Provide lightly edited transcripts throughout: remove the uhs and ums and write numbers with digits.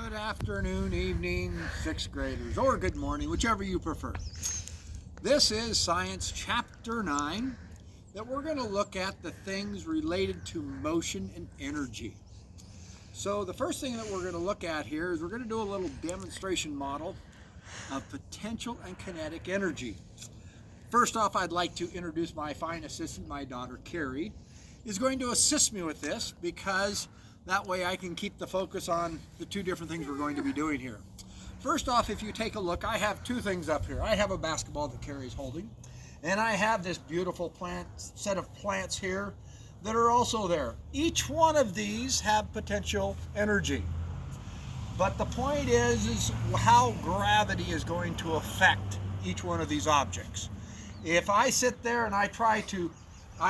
Good afternoon, evening, sixth graders, or good morning, whichever you prefer. This is Science Chapter 9 that we're going to look at the things related to motion and energy. So the first thing that we're going to look at here is we're going to do a little demonstration model of potential and kinetic energy. First off, I'd like to introduce my fine assistant, my daughter Carrie, is going to assist me with this because that way I can keep the focus on the two different things we're going to be doing here. First off, if you take a look, I have two things up here. I have a basketball that Carrie's holding, and I have this beautiful set of plants here that are also there. Each one of these have potential energy. But the point is how gravity is going to affect each one of these objects. If I sit there and I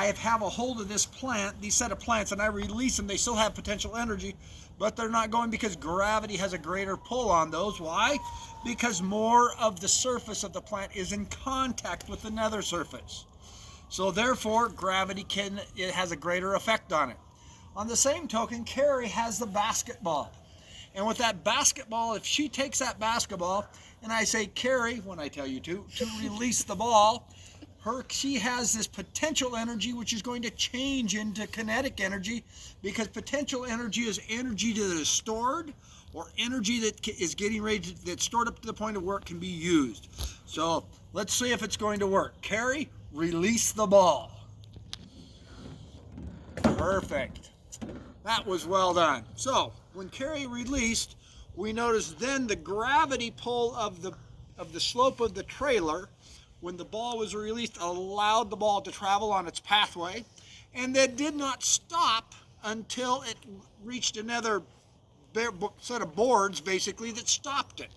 have a hold of this plant, these set of plants, and I release them, they still have potential energy, but they're not going because gravity has a greater pull on those. Why? Because more of the surface of the plant is in contact with another surface. So therefore, gravity has a greater effect on it. On the same token, Carrie has the basketball. And with that basketball, if she takes that basketball, and I say, Carrie, when I tell you to release the ball, she has this potential energy which is going to change into kinetic energy, because potential energy is energy that is stored or energy that is getting ready that's stored up to the point of where it can be used. So let's see if it's going to work. Carrie, release the ball. Perfect. That was well done. So when Carrie released, we noticed then the gravity pull of the slope of the trailer when the ball was released allowed the ball to travel on its pathway, and then did not stop until it reached another set of boards basically that stopped it.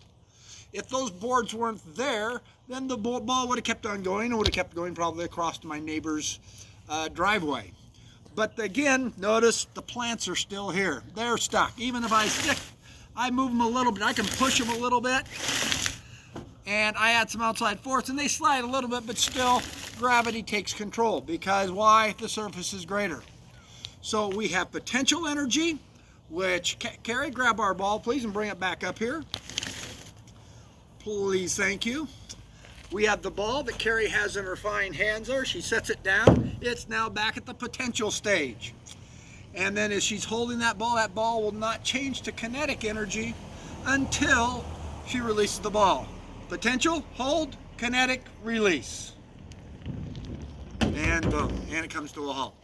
If those boards weren't there, then the ball would have kept on going and would have kept going probably across to my neighbor's driveway. But again, notice the plants are still here. They're stuck. Even if I move them a little bit, I can push them a little bit, and I add some outside force, and they slide a little bit, but still gravity takes control. Because why? The surface is greater. So we have potential energy, which, Carrie, grab our ball, please, and bring it back up here. Please, thank you. We have the ball that Carrie has in her fine hands there. She sets it down. It's now back at the potential stage. And then as she's holding that ball will not change to kinetic energy until she releases the ball. Potential, hold, kinetic, release. And boom, and it comes to a halt.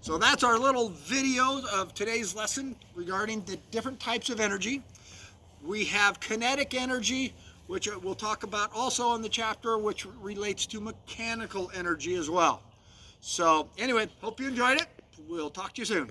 So that's our little video of today's lesson regarding the different types of energy. We have kinetic energy, which we'll talk about also in the chapter, which relates to mechanical energy as well. So anyway, hope you enjoyed it. We'll talk to you soon.